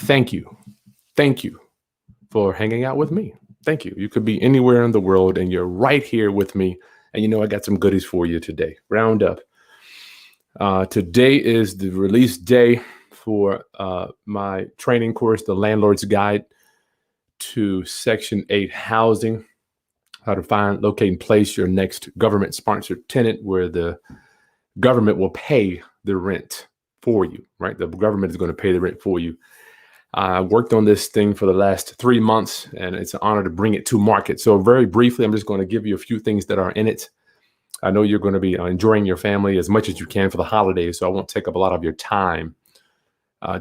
thank you. Thank you for hanging out with me. Thank you. You could be anywhere in the world and you're right here with me. And I got some goodies for you today. Round up. Today is the release day for my training course, The Landlord's Guide to Section 8 Housing, how to find, locate, and place your next government-sponsored tenant where the government will pay the rent for you, right? The government is going to pay the rent for you. I worked on this thing for the last 3 months, and it's an honor to bring it to market. So very briefly, I'm just going to give you a few things that are in it. I know you're going to be enjoying your family as much as you can for the holidays, so I won't take up a lot of your time.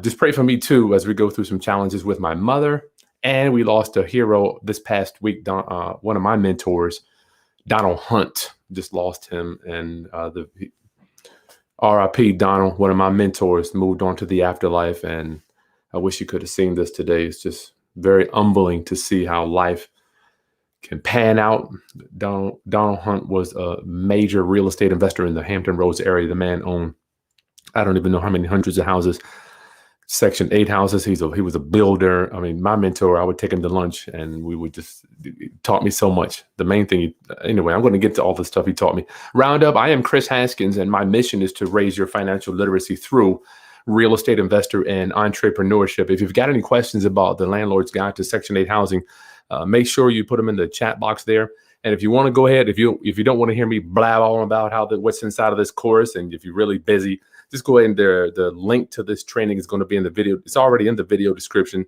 Just pray for me, too, as we go through some challenges with my mother. And we lost a hero this past week, one of my mentors, Donald Hunt. Just lost him. And the RIP Donald, one of my mentors, moved on to the afterlife. And I wish you could have seen this today. It's just very humbling to see how life can pan out. Donald Hunt was a major real estate investor in the Hampton Roads area. The man owned, I don't even know how many hundreds of houses, Section 8 houses. He was a builder. I mean, my mentor, I would take him to lunch and we would he taught me so much. The main thing, anyway, I'm going to get to all the stuff he taught me. Roundup, I am Kris Haskins, and my mission is to raise your financial literacy through real estate investor and entrepreneurship. If you've got any questions about the Landlord's Guide to Section 8 Housing, make sure you put them in the chat box there. And if you want to go ahead, if you don't want to hear me blab all about what's inside of this course, and if you're really busy, just go ahead and the link to this training is going to be in the video. It's already in the video description.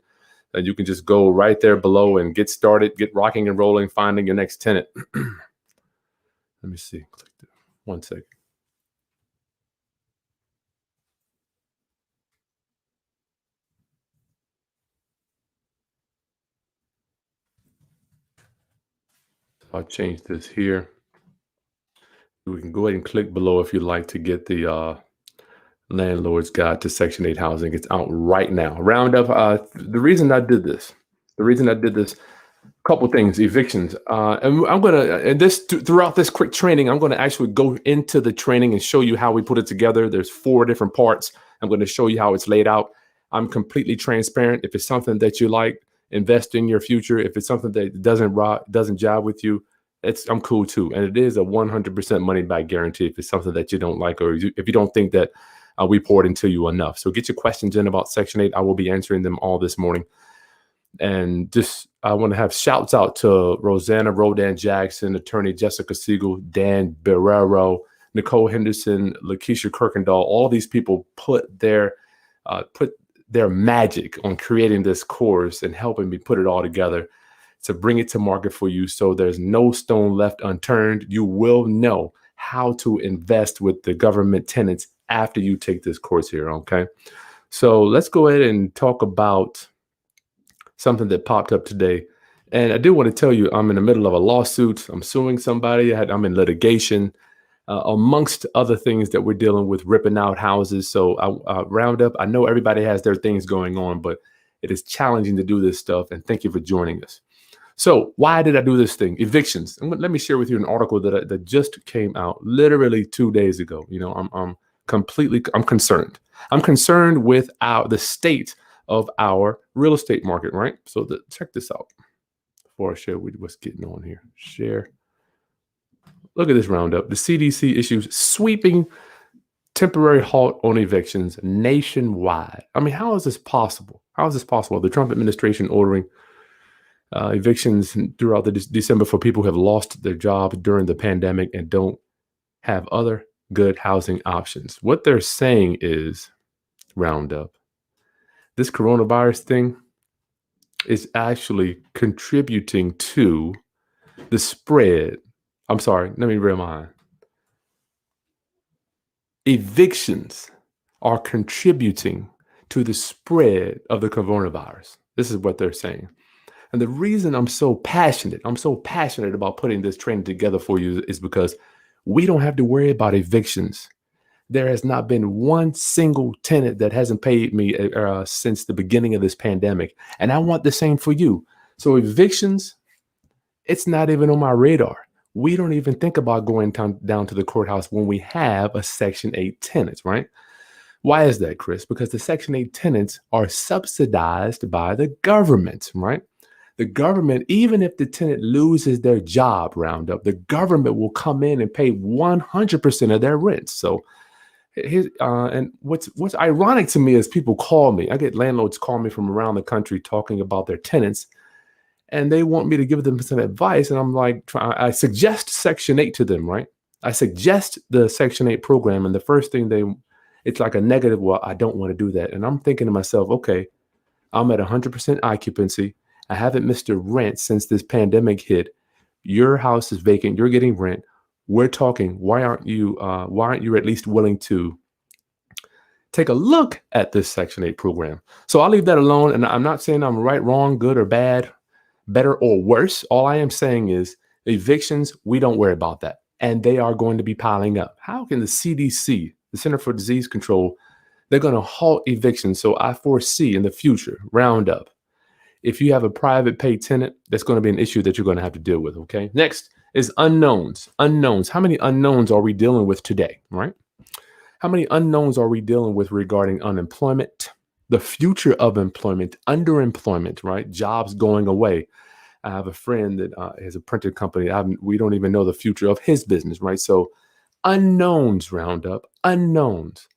And you can just go right there below and get started, get rocking and rolling, finding your next tenant. Let me see. Click there. 1 second. I'll change this here. We can go ahead and click below if you'd like to get the Landlord's Guide to Section 8 Housing. It's out right now. Roundup. The reason I did this, couple things, evictions. And I'm going to, throughout this quick training, I'm going to actually go into the training and show you how we put it together. There's 4 different parts. I'm going to show you how it's laid out. I'm completely transparent. If it's something that you like, invest in your future. If it's something that doesn't jive with you, I'm cool too. And it is a 100% money back guarantee if it's something that you don't like, or if you don't think that we poured into you enough. So get your questions in about Section 8. I will be answering them all this morning. And I want to have shouts out to Rosanna Rodan Jackson, attorney Jessica Siegel, Dan Barrero, Nicole Henderson, Lakeisha Kirkendall. All these people put their magic on creating this course and helping me put it all together to bring it to market for you. So there's no stone left unturned. You will know how to invest with the government tenants after you take this course here. Okay. So let's go ahead and talk about something that popped up today. And I do want to tell you, I'm in the middle of a lawsuit. I'm suing somebody. I'm in litigation, amongst other things that we're dealing with, ripping out houses. So Roundup, I know everybody has their things going on, but it is challenging to do this stuff. And thank you for joining us. So why did I do this thing? Evictions. Let me share with you an article that just came out literally 2 days ago. I'm concerned. I'm concerned with the state of our real estate market, right? So check this out before I share with you what's getting on here. Share. Look at this roundup. The CDC issues sweeping temporary halt on evictions nationwide. I mean, how is this possible? How is this possible? The Trump administration ordering evictions throughout December for people who have lost their job during the pandemic and don't have other good housing options. What they're saying is, Roundup, this coronavirus thing is actually contributing to the spread. I'm sorry, let me remind. Evictions are contributing to the spread of the coronavirus. This is what they're saying. And the reason I'm so passionate about putting this training together for you is because we don't have to worry about evictions. There has not been one single tenant that hasn't paid me since the beginning of this pandemic. And I want the same for you. So evictions, it's not even on my radar. We don't even think about going down to the courthouse when we have a Section 8 tenant, right? Why is that, Kris? Because the Section 8 tenants are subsidized by the government, right? The government, even if the tenant loses their job, roundup, the government will come in and pay 100% of their rent. So, and what's ironic to me is people call me. I get landlords call me from around the country talking about their tenants, and they want me to give them some advice. And I'm like, I suggest Section 8 to them, right? I suggest the Section 8 program, and the first thing it's like a negative. Well, I don't want to do that, and I'm thinking to myself, okay, I'm at 100% occupancy. I haven't missed a rent since this pandemic hit. Your house is vacant. You're getting rent. We're talking. Why aren't you at least willing to take a look at this Section 8 program? So I'll leave that alone. And I'm not saying I'm right, wrong, good or bad, better or worse. All I am saying is evictions, we don't worry about that. And they are going to be piling up. How can the CDC, the Center for Disease Control, they're going to halt evictions? So I foresee in the future, roundup, if you have a private pay tenant, that's going to be an issue that you're going to have to deal with. Okay. Next is unknowns. Unknowns. How many unknowns are we dealing with today? Right? How many unknowns are we dealing with regarding unemployment, the future of employment, underemployment, right? Jobs going away. I have a friend that has a printer company. We don't even know the future of his business, right? So unknowns, roundup, unknowns.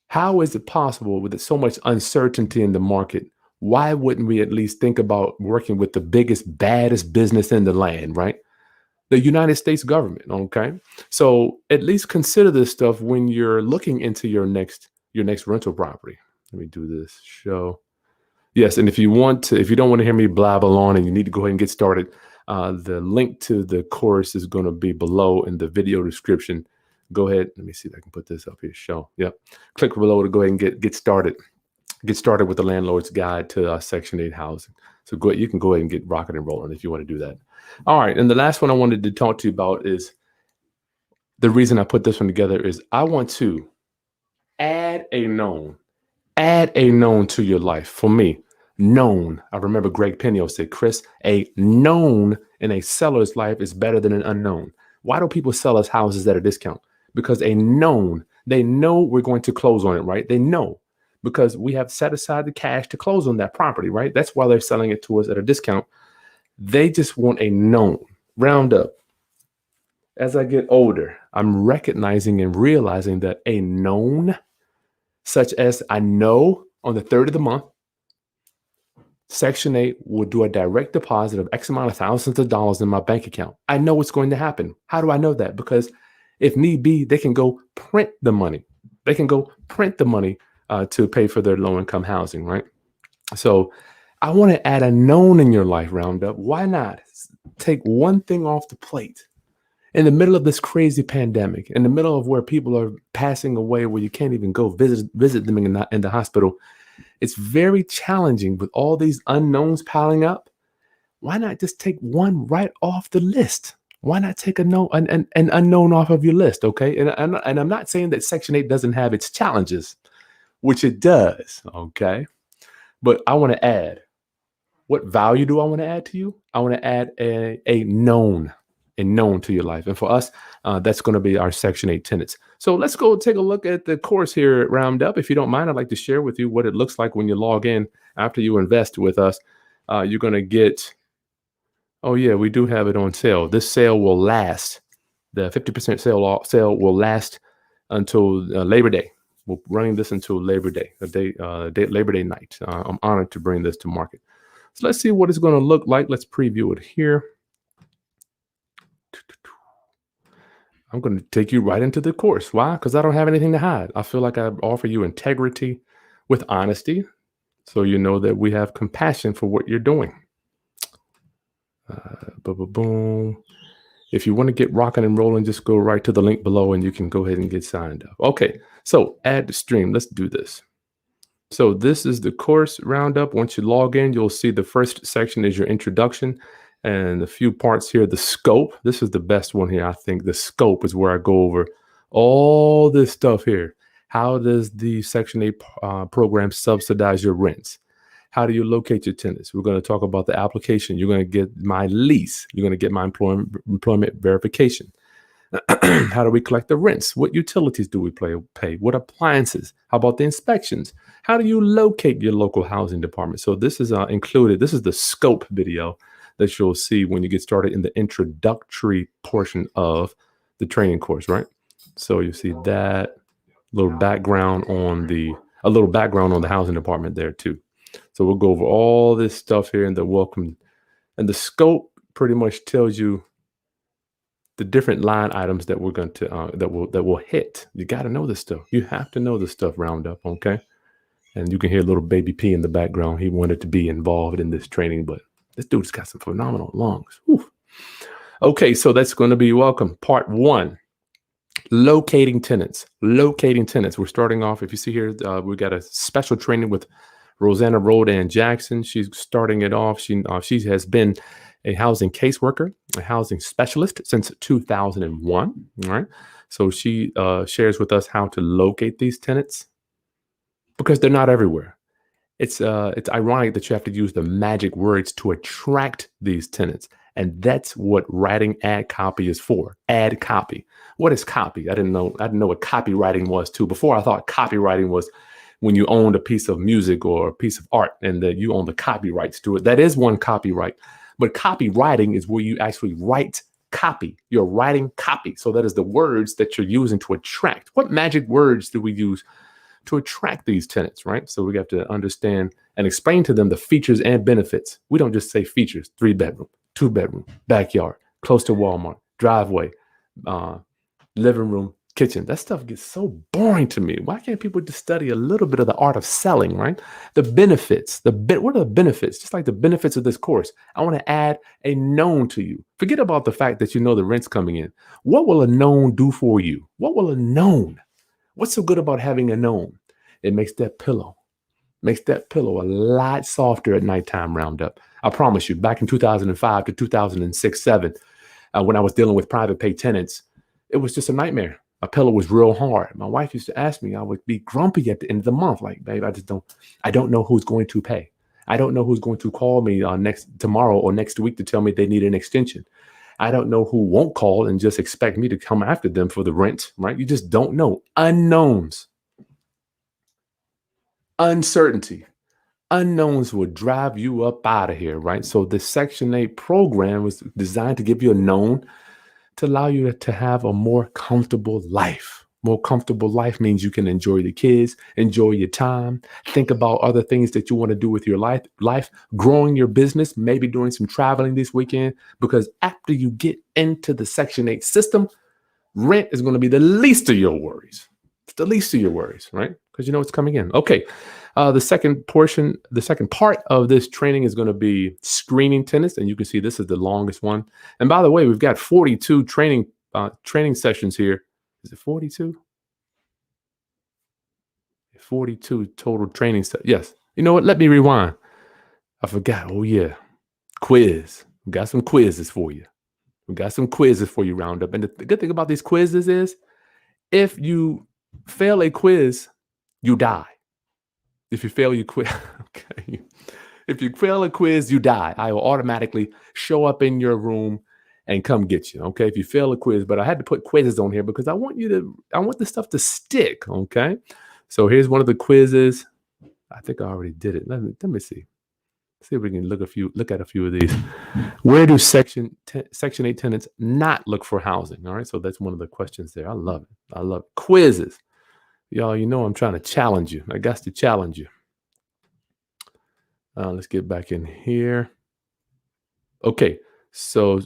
How is it possible with so much uncertainty in the market? Why wouldn't we at least think about working with the biggest, baddest business in the land, right? The United States government, okay? So at least consider this stuff when you're looking into your next rental property. Let me do this show. Yes, and if you don't want to hear me blabble on and you need to go ahead and get started, the link to the course is going to be below in the video description. Go ahead. Let me see if I can put this up here. Show. Yep. Click below to go ahead and get started. Get started with the Landlord's Guide to Section 8 housing. So you can go ahead and get rocking and rolling if you want to do that. All right. And the last one I wanted to talk to you about is the reason I put this one together is I want to add a known to your life. For me, known. I remember Greg Penio said, Kris, a known in a seller's life is better than an unknown. Why do people sell us houses at a discount? Because they know we're going to close on it, right? They know. Because we have set aside the cash to close on that property, right? That's why they're selling it to us at a discount. They just want a known. Roundup. As I get older, I'm recognizing and realizing that a known, such as I know on the 3rd of the month, Section 8 will do a direct deposit of X amount of thousands of dollars in my bank account. I know what's going to happen. How do I know that? Because if need be, they can go print the money. To pay for their low-income housing, right? So I want to add a known in your life, roundup. Why not take one thing off the plate? In the middle of this crazy pandemic, in the middle of where people are passing away, where you can't even go visit them in the hospital, it's very challenging with all these unknowns piling up. Why not just take one right off the list? Why not take an unknown off of your list, okay? And I'm not saying that Section 8 doesn't have its challenges, which it does, okay? But I want to add, what value do I want to add to you? I want to add a known to your life. And for us, that's going to be our Section 8 tenants. So let's go take a look at the course here at Roundup. If you don't mind, I'd like to share with you what it looks like when you log in after you invest with us. You're going to get, oh yeah, we do have it on sale. This sale will last. The 50% sale will last until Labor Day. We're running this until Labor Day, Labor Day night. I'm honored to bring this to market. So let's see what it's going to look like. Let's preview it here. I'm going to take you right into the course. Why? Because I don't have anything to hide. I feel like I offer you integrity with honesty, so you know that we have compassion for what you're doing. Boom. If you want to get rocking and rolling, just go right to the link below and you can go ahead and get signed up. Okay, so add to stream. Let's do this. So this is the course Roundup. Once you log in, you'll see the first section is your introduction and a few parts here. The scope. This is the best one here. I think the scope is where I go over all this stuff here. How does the Section 8 program subsidize your rents? How do you locate your tenants? We're going to talk about the application. You're going to get my lease. You're going to get my employment verification. How do we collect the rents? What utilities do we pay? What appliances? How about the inspections? How do you locate your local housing department? So this is included. This is the scope video that you'll see when you get started in the introductory portion of the training course, right? So you see that little background on a little background on the housing department there too. So we'll go over all this stuff here in the welcome, and the scope pretty much tells you the different line items that we're going to that will hit. You got to know this stuff. You have to know this stuff roundup, okay? And you can hear little baby P in the background. He wanted to be involved in this training, but this dude's got some phenomenal lungs. Whew. Okay, so that's going to be welcome. Part 1, locating tenants. Locating tenants. We're starting off, if you see here, we got a special training with Rosanna Rodan Jackson. She's starting it off. She has been a housing caseworker, a housing specialist since 2001. All right. So she shares with us how to locate these tenants because they're not everywhere. It's ironic that you have to use the magic words to attract these tenants. And that's what writing ad copy is for. Ad copy. What is copy? I didn't know what copywriting was too. Before I thought copywriting was when you owned a piece of music or a piece of art and that you own the copyrights to it. That is one copyright. But copywriting is where you actually write copy. You're writing copy. So that is the words that you're using to attract. What magic words do we use to attract these tenants, right? So we have to understand and explain to them the features and benefits. We don't just say features: 3-bedroom, 2-bedroom, backyard, close to Walmart, driveway, living room, kitchen. That stuff gets so boring to me. Why can't people just study a little bit of the art of selling, right? The benefits, what are the benefits? Just like the benefits of this course, I want to add a known to you. Forget about the fact that you know the rent's coming in. What will a known do for you? What will a known? What's so good about having a known? It makes that pillow a lot softer at nighttime roundup. I promise you, back in 2005 to 2006, 7, when I was dealing with private pay tenants, it was just a nightmare. My pillow was real hard. My wife used to ask me, I would be grumpy at the end of the month. Like, babe, I don't know who's going to pay. I don't know who's going to call me tomorrow or next week to tell me they need an extension. I don't know who won't call and just expect me to come after them for the rent, right? You just don't know. Unknowns. Uncertainty. Unknowns will drive you up out of here, right? So the Section 8 program was designed to give you a known to allow you to have a more comfortable life. More comfortable life means you can enjoy the kids, enjoy your time, think about other things that you want to do with your life, growing your business, maybe doing some traveling this weekend, because after you get into the Section 8 system, rent is going to be the least of your worries. It's the least of your worries, right? Because you know it's coming in. Okay. The second part of this training is going to be screening tenants. And you can see this is the longest one. And by the way, we've got 42 training sessions here. Is it 42? 42 total training sessions. Yes. You know what? Let me rewind. I forgot. Oh, yeah. Quiz. We got some quizzes for you. Roundup. And the good thing about these quizzes is if you fail a quiz, you die. If you fail your quiz, okay. If you fail a quiz, you die. I will automatically show up in your room and come get you. Okay. If you fail a quiz, but I had to put quizzes on here because I want this stuff to stick. Okay. So here's one of the quizzes. I think I already did it. Let me see. See if we can look at a few of these. Where do Section 8 tenants not look for housing? All right. So that's one of the questions there. I love it. I love quizzes. Y'all, you know I'm trying to challenge you. I got to challenge you. Let's get back in here. Okay, so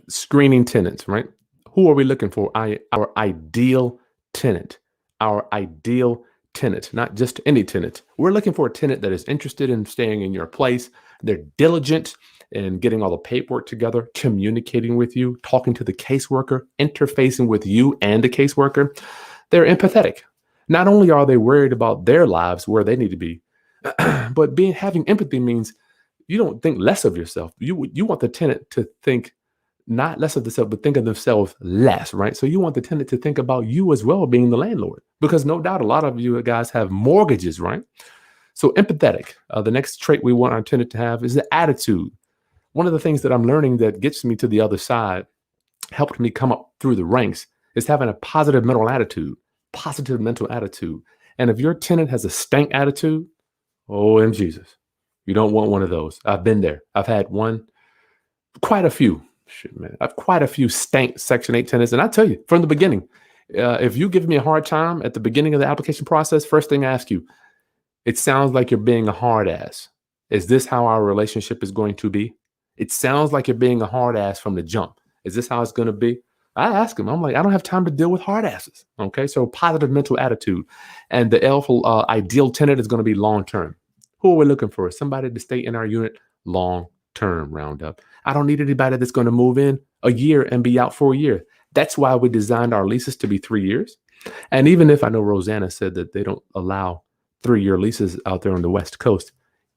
screening tenants, right? Who are we looking for? Our ideal tenant. Our ideal tenant, not just any tenant. We're looking for a tenant that is interested in staying in your place. They're diligent in getting all the paperwork together, communicating with you, talking to the caseworker, interfacing with you and the caseworker. They're empathetic. Not only are they worried about their lives where they need to be, but having empathy means you don't think less of yourself. You want the tenant to think not less of themselves, but think of themselves less, right? So you want the tenant to think about you as well, being the landlord, because no doubt a lot of you guys have mortgages, right? So empathetic. The next trait we want our tenant to have is the attitude. One of the things that I'm learning that gets me to the other side, helped me come up through the ranks, It's having a positive mental attitude. Positive mental attitude. And if your tenant has a stank attitude, oh, Jesus, you don't want one of those. I've been there. I've had quite a few. Shit, man. I've quite a few stank Section 8 tenants. And I tell you, from the beginning, if you give me a hard time at the beginning of the application process, first thing I ask you, it sounds like you're being a hard ass. Is this how our relationship is going to be? It sounds like you're being a hard ass from the jump. Is this how it's going to be? I ask him, I'm like, I don't have time to deal with hard asses. Okay. So positive mental attitude. And the ideal tenant is going to be long term. Who are we looking for? Somebody to stay in our unit long term. Roundup. I don't need anybody that's going to move in a year and be out for a year. That's why we designed our leases to be 3 years. And even if I know Rosanna said that they don't allow 3-year leases out there on the West Coast,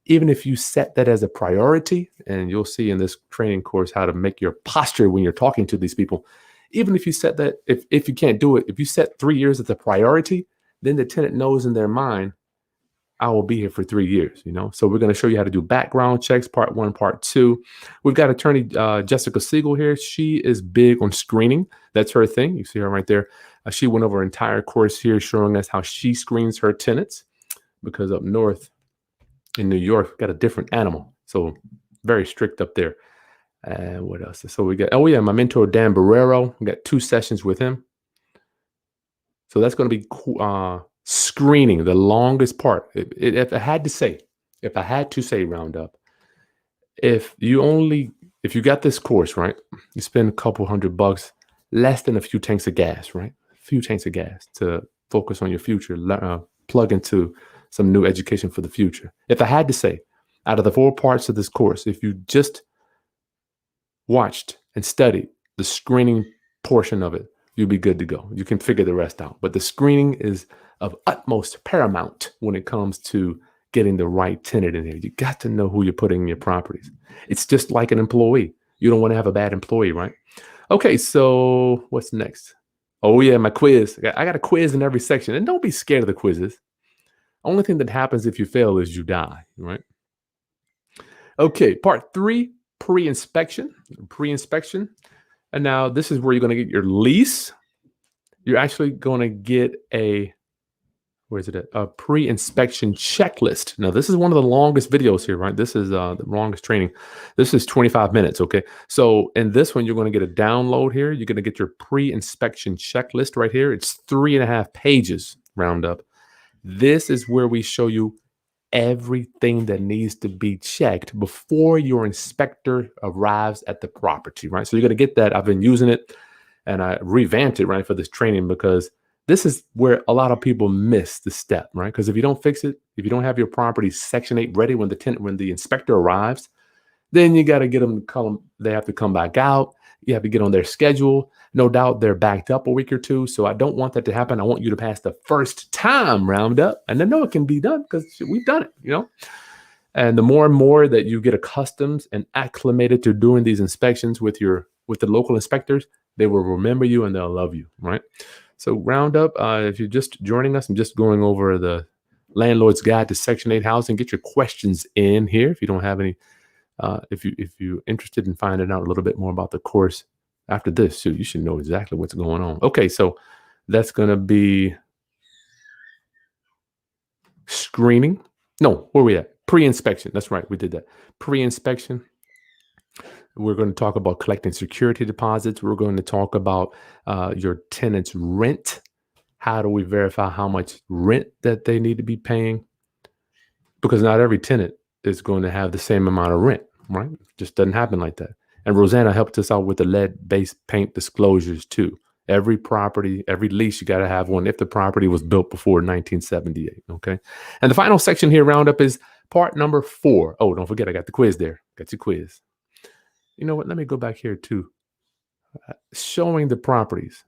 even if you set that as a priority, and you'll see in this training course how to make your posture when you're talking to these people, even if you set that, if you can't do it, if you set 3 years as a priority, then the tenant knows in their mind, I will be here for 3 years, So we're going to show you how to do background checks, part 1, part 2. We've got attorney Jessica Siegel here. She is big on screening. That's her thing. You see her right there. She went over an entire course here showing us how she screens her tenants, because up north in New York, we've got a different animal. So very strict up there. And what else? So we got, my mentor, Dan Barrero. We got 2 sessions with him. So that's going to be screening, the longest part. If I had to say, Roundup, if you got this course, right, you spend a couple $100, less than a few tanks of gas, right? A few tanks of gas to focus on your future, plug into some new education for the future. If I had to say, out of the 4 parts of this course, if you just watched and studied the screening portion of it, you'll be good to go. You can figure the rest out. But the screening is of utmost paramount when it comes to getting the right tenant in here. You got to know who you're putting in your properties. It's just like an employee. You don't want to have a bad employee, right? Okay, so what's next? Oh yeah, my quiz. I got a quiz in every section. And don't be scared of the quizzes. Only thing that happens if you fail is you die, right? Okay, part 3, pre-inspection. Pre-inspection. And now this is where you're going to get your lease. You're actually going to get a pre-inspection checklist. Now, this is one of the longest videos here, right? This is the longest training. This is 25 minutes, okay? So in this one, you're going to get a download here. You're going to get your pre-inspection checklist right here. It's 3.5 pages, Roundup. This is where we show you everything that needs to be checked before your inspector arrives at the property, right? So you're going to get that. I've been using it, and I revamped it, right, for this training, because this is where a lot of people miss the step, right? Because if you don't fix it, if you don't have your property Section 8 ready when the inspector arrives, then you got to get them to come. They have to come back out. You have to get on their schedule. No doubt they're backed up a week or two. So I don't want that to happen. I want you to pass the first time Roundup. And I know it can be done because we've done it, And the more and more that you get accustomed and acclimated to doing these inspections with the local inspectors, they will remember you and they'll love you, right? So Roundup, if you're just joining us, I'm just going over the Landlord's Guide to Section 8 housing. Get your questions in here if you don't have any. If you're interested in finding out a little bit more about the course after this, so you should know exactly what's going on. Okay, so that's going to be screening. No, where are we at? Pre-inspection. That's right, we did that. Pre-inspection. We're going to talk about collecting security deposits. We're going to talk about your tenant's rent. How do we verify how much rent that they need to be paying? Because not every tenant is going to have the same amount of rent, right? It just doesn't happen like that. And Rosanna helped us out with the lead-based paint disclosures too. Every property, every lease, you got to have one if the property was built before 1978, okay? And the final section here, Roundup, is part number 4. Oh, don't forget, I got the quiz there. Got your quiz. You know what? Let me go back here too. Showing the properties.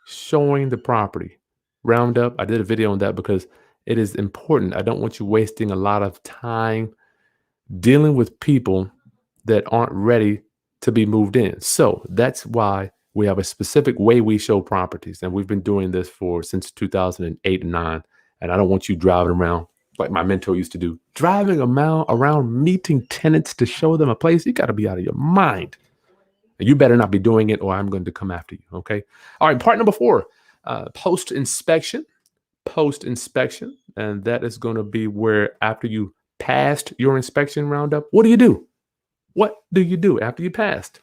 Showing the property. Roundup. I did a video on that because it is important. I don't want you wasting a lot of time dealing with people that aren't ready to be moved in. So that's why we have a specific way we show properties. And we've been doing this since 2008 and 9. And I don't want you driving around like my mentor used to do, driving around meeting tenants to show them a place. You got to be out of your mind. You better not be doing it, or I'm going to come after you. Okay. All right. Part number four, post inspection. Post inspection, and that is going to be where after you passed your inspection roundup, what do you do? What do you do after you passed?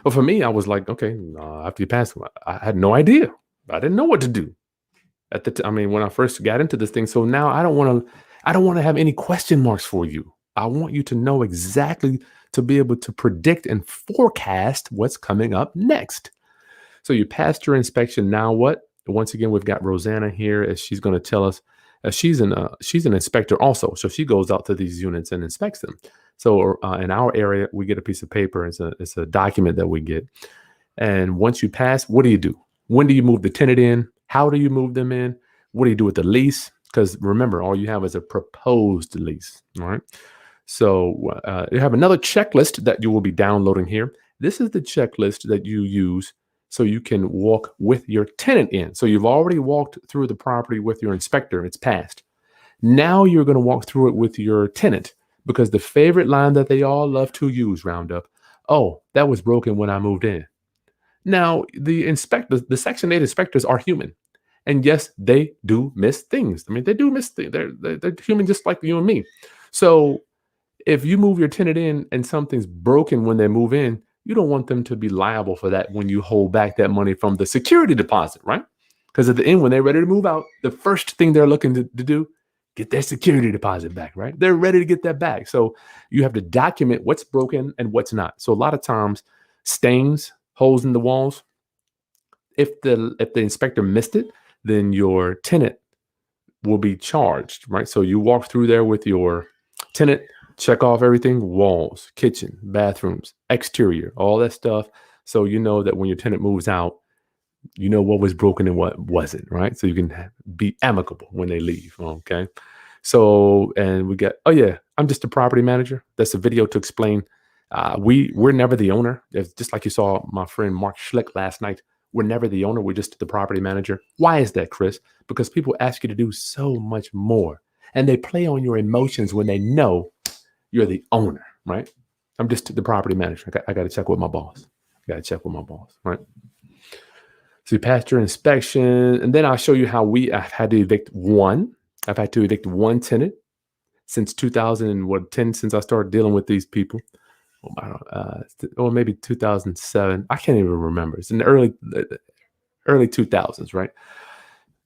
Well, for me, I was like, okay, after you passed, I had no idea. I didn't know what to do at I mean, when I first got into this thing. So now I don't want to have any question marks for you. I want you to know exactly to be able to predict and forecast what's coming up next. So you passed your inspection. Now what? Once again, we've got Rosanna here as she's going to tell us. She's an inspector also, so she goes out to these units and inspects them. So in our area, we get a piece of paper. It's a document that we get. And once you pass, what do you do? When do you move the tenant in? How do you move them in? What do you do with the lease? Because remember, all you have is a proposed lease. All right. So you have another checklist that you will be downloading here. This is the checklist that you use so you can walk with your tenant in. So you've already walked through the property with your inspector. It's passed. Now you're going to walk through it with your tenant because the favorite line that they all love to use, Roundup, oh, that was broken when I moved in. Now, the Section 8 inspectors are human. And yes, they do miss things. I mean, they do miss things. They're human just like you and me. So if you move your tenant in and something's broken when they move in, you don't want them to be liable for that when you hold back that money from the security deposit, right? Because at the end, when they're ready to move out, the first thing they're looking to do, get their security deposit back, right? They're ready to get that back. So you have to document what's broken and what's not. So a lot of times, stains, holes in the walls, if the inspector missed it, then your tenant will be charged, right? So you walk through there with your tenant, check off everything, walls, kitchen, bathrooms, exterior, all that stuff. So you know that when your tenant moves out, you know what was broken and what wasn't, right? So you can be amicable when they leave, okay? So, and we got, oh yeah, I'm just a property manager. That's a video to explain. We're never the owner. It's just like you saw my friend Mark Schlick last night. We're never the owner. We're just the property manager. Why is that, Chris? Because people ask you to do so much more, and they play on your emotions when they know you're the owner, right? I'm just the property manager. I got to check with my boss. Right? So you passed your inspection, and then I'll show you how I've had to evict one. I've had to evict one tenant since 2010, since I started dealing with these people. Or maybe 2007. I can't even remember. It's in the early 2000s, right?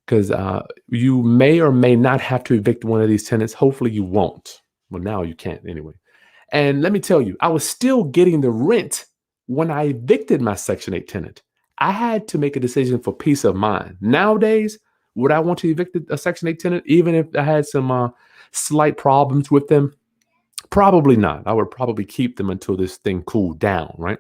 Because you may or may not have to evict one of these tenants. Hopefully you won't. Well, now you can't anyway. And let me tell you, I was still getting the rent when I evicted my Section 8 tenant. I had to make a decision for peace of mind. Nowadays, would I want to evict a Section 8 tenant, even if I had some slight problems with them? Probably not. I would probably keep them until this thing cooled down, right?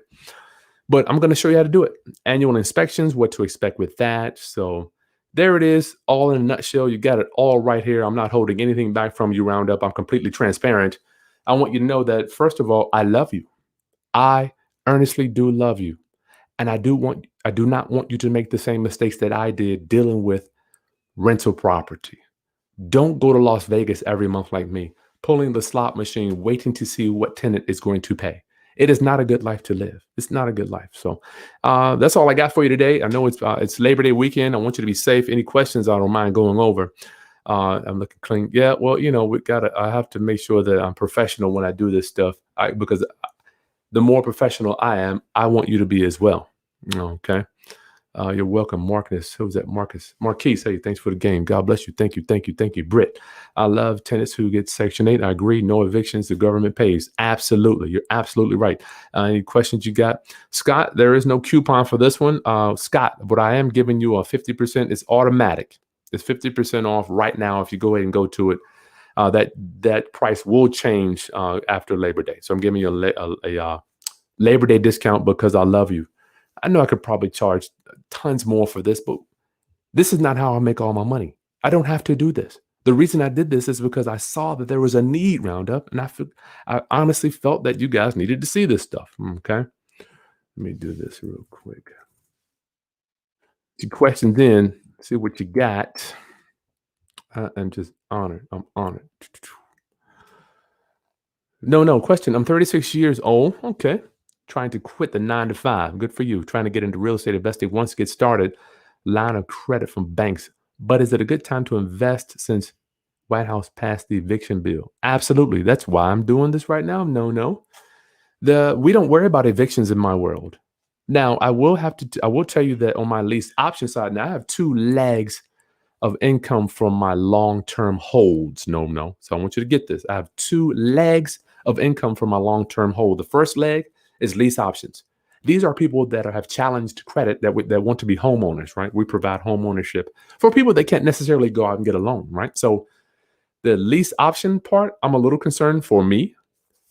But I'm going to show you how to do it. Annual inspections, what to expect with that. So there it is, all in a nutshell. You got it all right here. I'm not holding anything back from you, Roundup. I'm completely transparent. I want you to know that, first of all, I love you. I earnestly do love you. And I do not want you to make the same mistakes that I did dealing with rental property. Don't go to Las Vegas every month like me, pulling the slot machine, waiting to see what tenant is going to pay. It is not a good life to live. It's not a good life. So that's all I got for you today. I know it's Labor Day weekend. I want you to be safe. Any questions, I don't mind going over. I'm looking clean. Yeah, well, I have to make sure that I'm professional when I do this stuff because the more professional I am, I want you to be as well. Okay. You're welcome, Marcus. Who was that? Marquise. Hey, thanks for the game. God bless you. Thank you. Britt. I love tenants who get Section 8. I agree. No evictions. The government pays. Absolutely. You're absolutely right. Any questions you got? Scott, there is no coupon for this one. Scott, but I am giving you a 50%. It's automatic. It's 50% off right now if you go ahead and go to it. That price will change after Labor Day. So I'm giving you a Labor Day discount because I love you. I know I could probably charge tons more for this, but this is not how I make all my money. I don't have to do this. The reason I did this is because I saw that there was a need, Roundup, and I honestly felt that you guys needed to see this stuff. Okay, let me do this real quick. Your questions in, see what you got. I'm just honored. I'm honored. No question. I'm 36 years old. Okay. trying to quit the 9 to 5. Good for you. Trying to get into real estate investing once get started. Line of credit from banks. But is it a good time to invest since White House passed the eviction bill? Absolutely. That's why I'm doing this right now. No. We don't worry about evictions in my world. Now, I will tell you that on my lease option side, now I have 2 legs of income from my long-term holds. No. So I want you to get this. I have 2 legs of income from my long-term hold. The first leg is lease options. These are people that have challenged credit that want to be homeowners, right? We provide home ownership for people that can't necessarily go out and get a loan, right? So the lease option part, I'm a little concerned for me,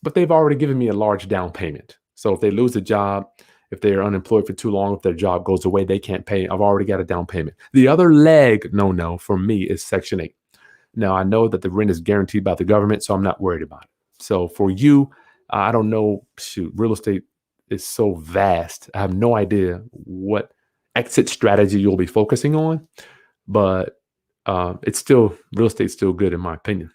but they've already given me a large down payment. So if they lose a job, if they're unemployed for too long, if their job goes away, they can't pay. I've already got a down payment. The other leg, no, for me is Section 8. Now, I know that the rent is guaranteed by the government, so I'm not worried about it. So for you, I don't know, real estate is so vast. I have no idea what exit strategy you'll be focusing on, but it's still, real estate's still good in my opinion.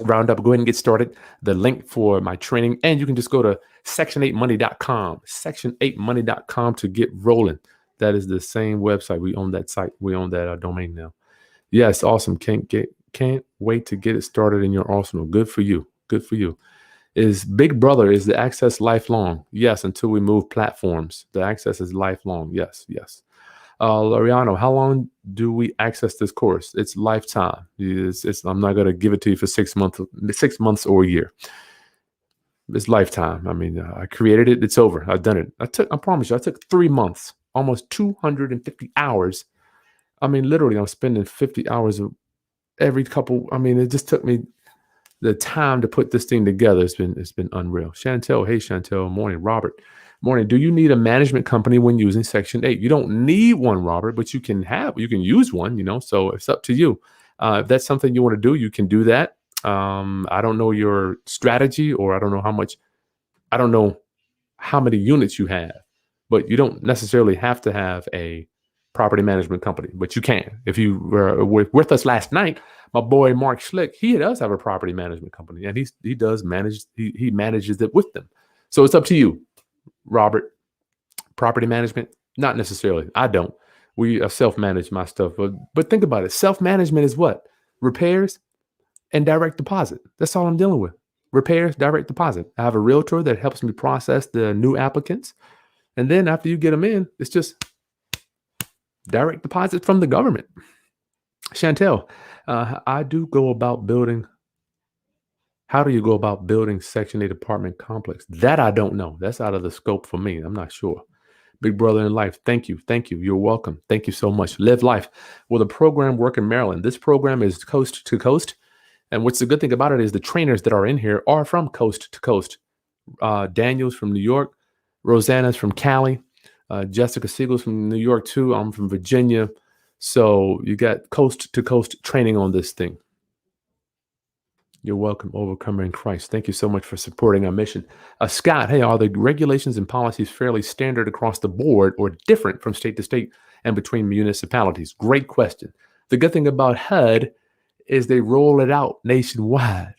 Round up, go ahead and get started. The link for my training, and you can just go to section8money.com, section8money.com to get rolling. That is the same website. We own that site. We own that domain now. Yes, awesome. Can't wait to get it started in your arsenal. Good for you. Good for you. Is Big Brother, is the access lifelong? Yes, until we move platforms. The access is lifelong. Yes. Loriano, how long do we access this course? It's lifetime. I'm not going to give it to you for 6 months or a year. It's lifetime. I mean, I created it. It's over. I've done it. I promise you, I took 3 months, almost 250 hours. I mean, literally, I'm spending 50 hours every couple. I mean, it just took me the time to put this thing together. It's been unreal. Chantel, hey Chantel, morning. Robert, morning. Do you need a management company when using Section 8? You don't need one, Robert, but you can use one, so it's up to you. If that's something you want to do, you can do that. I don't know your strategy, or I don't know how many units you have, but you don't necessarily have to have a property management company, but you can. If you were with us last night, my boy Mark Schlick, he does have a property management company, and he does manage. He manages it with them. So it's up to you, Robert. Property management, not necessarily. I don't. We self-manage my stuff, but think about it. Self-management is what? Repairs and direct deposit. That's all I'm dealing with. Repairs, direct deposit. I have a realtor that helps me process the new applicants, and then after you get them in, it's just direct deposit from the government. Chantel, I do go about building. How do you go about building Section 8 apartment complex? That I don't know. That's out of the scope for me. I'm not sure. Big brother in life. Thank you. You're welcome. Thank you so much. Live life. Well, the program work in Maryland. This program is coast to coast. And what's the good thing about it is the trainers that are in here are from coast to coast. Daniel's from New York. Rosanna's from Cali. Jessica Siegel's from New York too. I'm from Virginia. So you got coast to coast training on this thing. You're welcome, Overcomer in Christ. Thank you so much for supporting our mission. Scott, hey, are the regulations and policies fairly standard across the board or different from state to state and between municipalities? Great question. The good thing about HUD is they roll it out nationwide.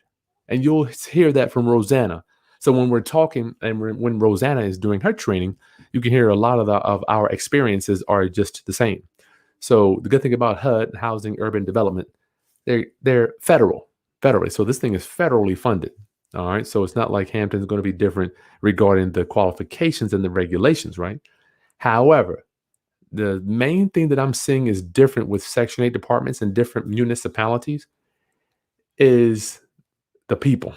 And you'll hear that from Rosanna. So when we're talking and when Rosanna is doing her training, you can hear a lot of our experiences are just the same. So the good thing about HUD, Housing Urban Development, they're federally. So this thing is federally funded. All right. So it's not like Hampton's going to be different regarding the qualifications and the regulations, right? However, the main thing that I'm seeing is different with Section 8 departments and different municipalities is the people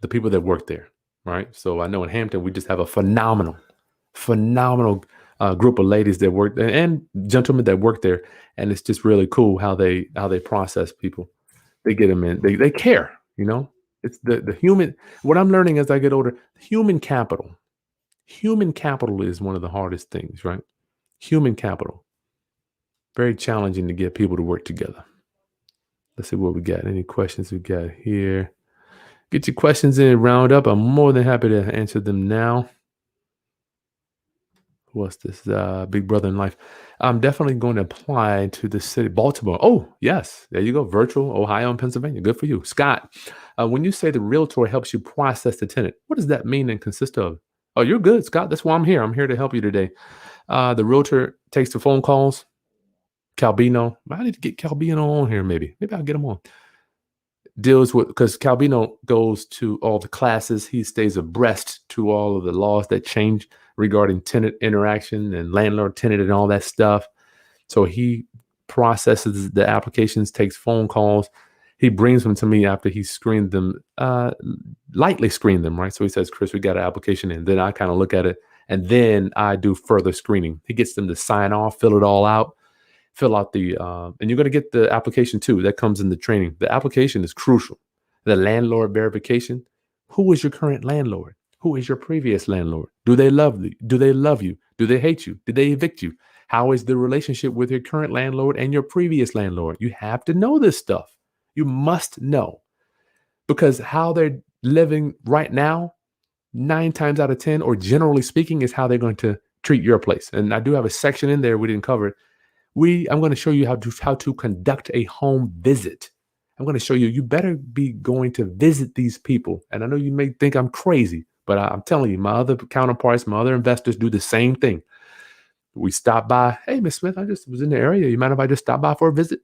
that work there, right? So I know in Hampton, we just have a phenomenal group of ladies that work and gentlemen that work there. And it's just really cool how they process people. They get them in, they care, it's the human, what I'm learning as I get older, human capital is one of the hardest things, right? Human capital, very challenging to get people to work together. Let's see what we got. Any questions we got here? Get your questions in, round up. I'm more than happy to answer them now. What's this? Big brother in life. I'm definitely going to apply to the city, Baltimore. Oh, yes. There you go. Virtual, Ohio and Pennsylvania. Good for you. Scott, when you say the realtor helps you process the tenant, what does that mean and consist of? Oh, you're good, Scott. That's why I'm here. I'm here to help you today. The realtor takes the phone calls. Calbino. I need to get Calbino on here. Maybe I'll get him on. Deals with, because Calbino goes to all the classes. He stays abreast to all of the laws that change regarding tenant interaction and landlord tenant and all that stuff. So he processes the applications, takes phone calls. He brings them to me after he screened them, lightly screened them, right? So he says, Kris, we got an application in. Then I kind of look at it, and then I do further screening. He gets them to sign off, fill it all out, fill out the, and you're going to get the application too. That comes in the training. The application is crucial. The landlord verification. Who is your current landlord? Who is your previous landlord? Do they love you? Do they love you? Do they hate you? Did they evict you? How is the relationship with your current landlord and your previous landlord? You have to know this stuff. You must know, because how they're living right now, 9 times out of 10, or generally speaking, is how they're going to treat your place. And I do have a section in there we didn't cover it. I'm going to show you how to conduct a home visit. I'm going to show you. You better be going to visit these people. And I know you may think I'm crazy, but I'm telling you, my other counterparts, my other investors do the same thing. We stop by. Hey, Miss Smith, I just was in the area. You mind if I just stop by for a visit?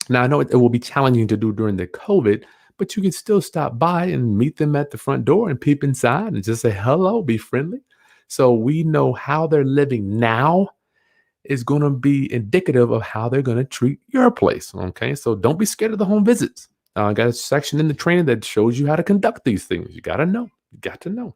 Now, I know it will be challenging to do during the COVID, but you can still stop by and meet them at the front door and peep inside and just say hello, be friendly. So we know how they're living now is going to be indicative of how they're going to treat your place. Okay. So don't be scared of the home visits. I got a section in the training that shows you how to conduct these things. You got to know. You got to know.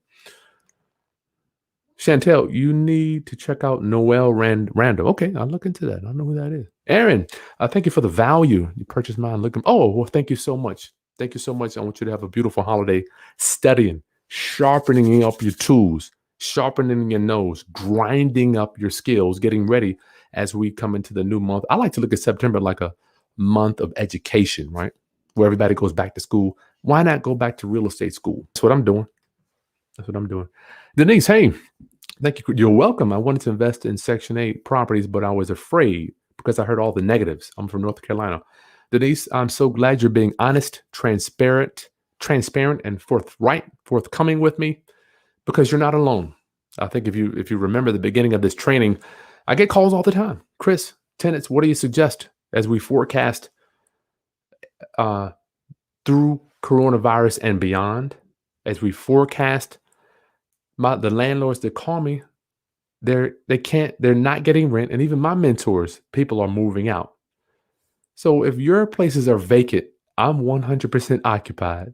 Chantel, you need to check out Noel Randall. Okay, I'll look into that. I don't know who that is. Aaron, thank you for the value. You purchased mine. Well, thank you so much. Thank you so much. I want you to have a beautiful holiday studying, sharpening up your tools, sharpening your nose, grinding up your skills, getting ready as we come into the new month. I like to look at September like a month of education, right? Where everybody goes back to school. Why not go back to real estate school? That's what I'm doing. Denise, hey, thank you. You're welcome. I wanted to invest in Section 8 properties, but I was afraid because I heard all the negatives. I'm from North Carolina. Denise, I'm so glad you're being honest, transparent, and forthcoming with me, because you're not alone. I think if you remember the beginning of this training, I get calls all the time. Kris, tenants, what do you suggest as we forecast through coronavirus and beyond? As we forecast, the landlords that call me, they're not getting rent, and even my mentors, people are moving out. So if your places are vacant, I'm 100% occupied,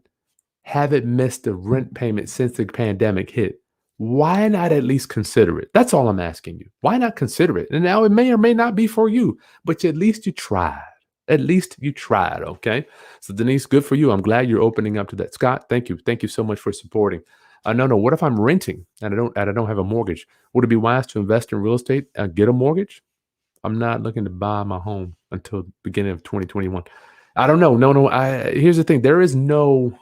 haven't missed a rent payment since the pandemic hit, why not at least consider it? That's all I'm asking you. Why not consider it? And now it may or may not be for you, but at least you tried. At least you tried, okay? So Denise, good for you. I'm glad you're opening up to that. Scott, thank you. Thank you so much for supporting. No, what if I'm renting and I don't have a mortgage? Would it be wise to invest in real estate and get a mortgage? I'm not looking to buy my home until the beginning of 2021. I don't know. No. Here's the thing. There is no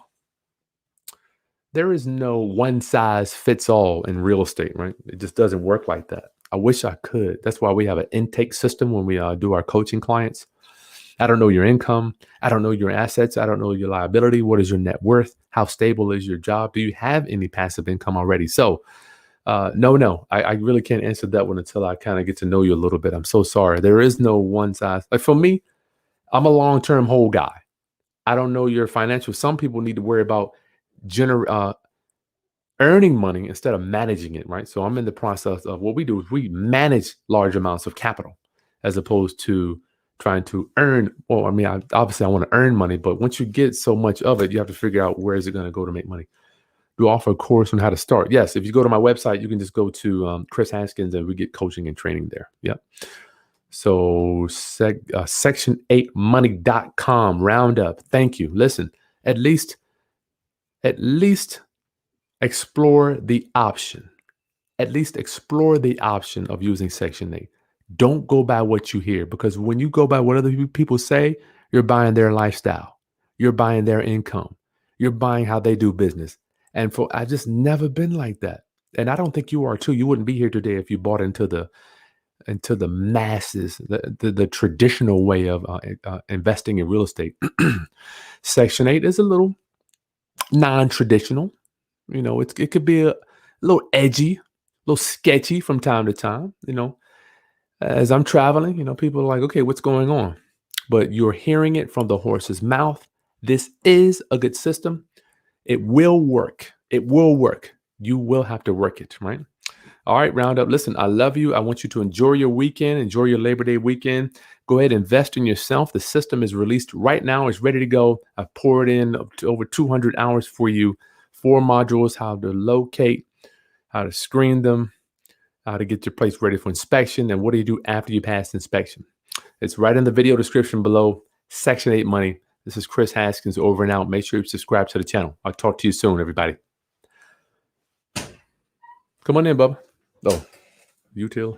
one size fits all in real estate, right? It just doesn't work like that. I wish I could. That's why we have an intake system when we do our coaching clients. I don't know your income. I don't know your assets. I don't know your liability. What is your net worth? How stable is your job? Do you have any passive income already? So no, I really can't answer that one until I kind of get to know you a little bit. I'm so sorry. There is no one size. Like for me, I'm a long-term whole guy. I don't know your financial. Some people need to worry about earning money instead of managing it, right? So I'm in the process of what we do is we manage large amounts of capital as opposed to trying to earn. Well, I mean, obviously I want to earn money, but once you get so much of it, you have to figure out where is it going to go to make money. Do offer a course on how to start. Yes, if you go to my website, you can just go to Kris Haskins and we get coaching and training there. Yep. So section8money.com roundup. Thank you. Listen, at least explore the option. At least explore the option of using Section 8. Don't go by what you hear, because when you go by what other people say, you're buying their lifestyle. You're buying their income. You're buying how they do business. And I've just never been like that. And I don't think you are too. You wouldn't be here today if you bought into the masses, the traditional way of investing in real estate. Section 8 is a little non-traditional. You know, it could be a little edgy, a little sketchy from time to time. As I'm traveling, people are like, okay, what's going on? But you're hearing it from the horse's mouth. This is a good system. It will work. It will work. You will have to work it, right? All right, Roundup. Listen, I love you. I want you to enjoy your weekend, enjoy your Labor Day weekend. Go ahead, invest in yourself. The system is released right now. It's ready to go. I've poured in up to over 200 hours for you. 4 modules, how to locate, how to screen them, how to get your place ready for inspection, and what do you do after you pass inspection. It's right in the video description below, Section 8 Money. This is Kris Haskins, over and out. Make sure you subscribe to the channel. I'll talk to you soon, everybody. Come on in, Bubba. Oh, util.